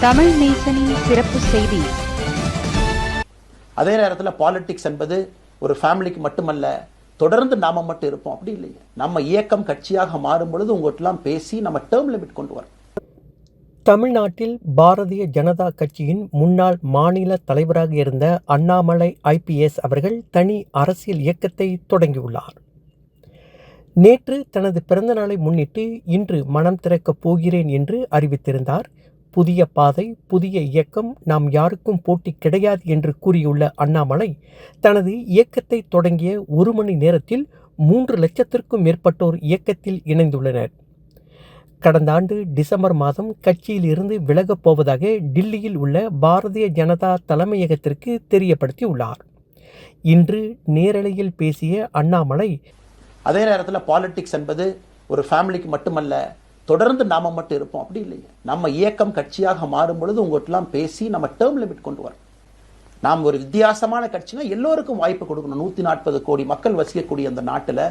தமிழ் நேசனின் சிறப்பு செய்தி. அதே நேரத்தில் பாலிடிக்ஸ் என்பது ஒரு ஃபேமிலிக்கு மட்டுமல்ல, தொடர்ந்து நாம மட்டும் இருப்போம் அப்படி இல்லையே. நம்ம இயக்கம் கட்சியாக மாறும் பொழுது உங்கள்கிட்டலாம் பேசி நம்ம டேர்ம் லிமிட் கொண்டு வரோம். தமிழ்நாட்டில் பாரதிய ஜனதா கட்சியின் முன்னாள் மாநில தலைவராக இருந்த அண்ணாமலை ஐபிஎஸ் அவர்கள் தனி அரசியல் இயக்கத்தை தொடங்கியுள்ளார். நேற்று தனது பிறந்த நாளை முன்னிட்டு இன்று மனம் திறக்கப் போகிறேன் என்று அறிவித்திருந்தார். புதிய பாதை, புதிய இயக்கம், நாம் யாருக்கும் போட்டி கிடையாது என்று கூறியுள்ள அண்ணாமலை தனது இயக்கத்தை தொடங்கிய 1 மணி நேரத்தில் 3 லட்சத்திற்கும் மேற்பட்டோர் இயக்கத்தில் இணைந்துள்ளனர். கடந்த ஆண்டு டிசம்பர் மாதம் கட்சியில் இருந்து விலகப் போவதாக டில்லியில் உள்ள பாரதிய ஜனதா தலைமையகத்திற்கு தெரியப்படுத்தியுள்ளார். இன்று நேரலையில் பேசிய அண்ணாமலை, அதே நேரத்தில் பாலிடிக்ஸ் என்பது ஒரு ஃபேமிலிக்கு மட்டுமல்ல, தொடர்ந்து நாம மட்டும் இருப்போம் அப்படி இல்லையே. நம்ம இயக்கம் கட்சியாக மாறும் பொழுது உங்கள்கிட்டலாம் பேசி நம்ம டேர்ம் லிமிட் கொண்டு வரோம். நாம் ஒரு வித்தியாசமான கட்சினா எல்லோருக்கும் வாய்ப்பு கொடுக்கணும். 140 கோடி மக்கள் வசிக்கக்கூடிய அந்த நாட்டில்,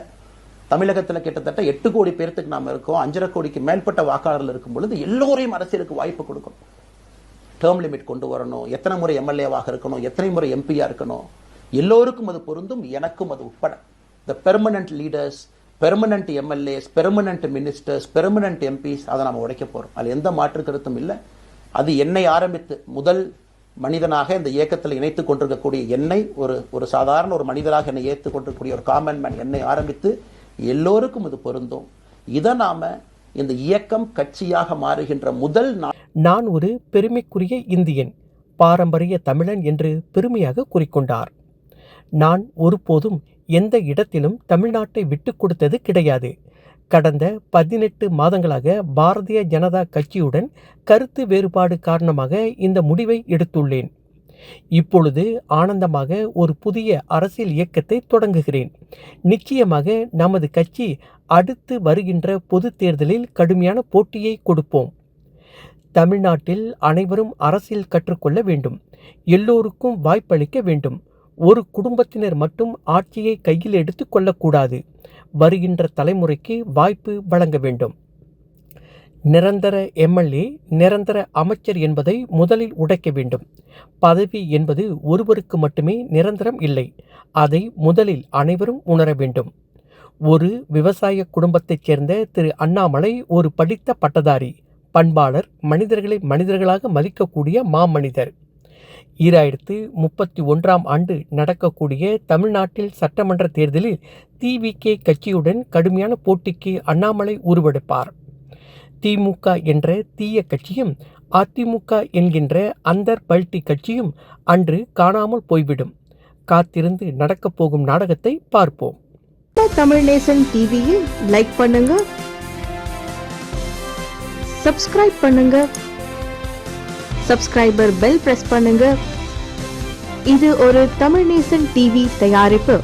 தமிழகத்தில் கிட்டத்தட்ட 8 கோடி பேர்த்துக்கு நாம் இருக்கோம். 5.5 கோடிக்கு மேற்பட்ட வாக்காளர்கள் இருக்கும் பொழுது எல்லோரையும் அரசியலுக்கு வாய்ப்பு கொடுக்கணும். டேர்ம் லிமிட் கொண்டு வரணும். எத்தனை முறை எம்எல்ஏவாக இருக்கணும், எத்தனை முறை எம்பியா இருக்கணும், எல்லோருக்கும் அது பொருந்தும், எனக்கும் அது உட்பட. The permanent leaders, permanent MLAs, permanent ministers, permanent MPs, அதை நாம் உடைக்க போகிறோம். அதில் எந்த மாற்று கருத்தும் இல்லை. அது என்னை ஆரம்பித்து முதல் மனிதனாக இந்த இயக்கத்தில் இணைத்துக் கொண்டிருக்கக்கூடிய என்னை, ஒரு சாதாரண ஒரு மனிதராக என்னை ஏற்றுக் கொண்டிருக்கக்கூடிய ஒரு காமன் மேன் என்னை ஆரம்பித்து எல்லோருக்கும் இது பொருந்தும். இதை நாம இந்த இயக்கம் கட்சியாக மாறுகின்ற முதல் நான் ஒரு பெருமைக்குரிய இந்தியன், பாரம்பரிய தமிழன் என்று பெருமையாக கூறிக்கொண்டார். நான் ஒருபோதும் எந்த இடத்திலும் தமிழ்நாட்டை விட்டு கொடுத்தது கிடையாது. கடந்த 18 மாதங்களாக பாரதிய ஜனதா கட்சியுடன் கருத்து வேறுபாடு காரணமாக இந்த முடிவை எடுத்துள்ளேன். இப்பொழுது ஆனந்தமாக ஒரு புதிய அரசியல் இயக்கத்தை தொடங்குகிறேன். நிச்சயமாக நமது கட்சி அடுத்து வருகின்ற பொது தேர்தலில் கடுமையான போட்டியை கொடுப்போம். தமிழ்நாட்டில் அனைவரும் அரசியல் கற்றுக்கொள்ள வேண்டும். எல்லோருக்கும் வாய்ப்பளிக்க வேண்டும். ஒரு குடும்பத்தினர் மட்டும் ஆட்சியை கையில் எடுத்து கொள்ளக்கூடாது. வருகின்ற தலைமுறைக்கு வாய்ப்பு வழங்க வேண்டும். நிரந்தர எம்எல்ஏ, நிரந்தர அமைச்சர் என்பதை முதலில் உடைக்க வேண்டும். பதவி என்பது ஒருவருக்கு மட்டுமே நிரந்தரம் இல்லை. அதை முதலில் அனைவரும் உணர வேண்டும். ஒரு விவசாய குடும்பத்தைச் சேர்ந்த திரு அண்ணாமலை ஒரு படித்த பட்டதாரி, பண்பாளர், மனிதர்களை மனிதர்களாக மதிக்கக்கூடிய மாமனிதர். 2031ஆம் ஆண்டு நடக்கக்கூடிய தமிழ்நாட்டில் சட்டமன்ற தேர்தலில் திவிகே கட்சியுடன் கடுமையான போட்டிக்கு அண்ணாமலை உருவெடுப்பார். திமுக என்ற தீய கட்சியும் அதிமுக என்கின்ற அந்தர் பல்டி கட்சியும் அன்று காணாமல் போய்விடும். காத்திருந்து நடக்கப் போகும் நாடகத்தை பார்ப்போம். தமிழ் நேசன் டிவியில் லைக் பண்ணுங்க, சப்ஸ்கிரைப் பண்ணுங்க, சப்ஸ்கிரைபர் பெல் பிரஸ் பண்ணுங்க. இது ஒரு தமிழ் நேசன் டிவி தயாரிப்பு.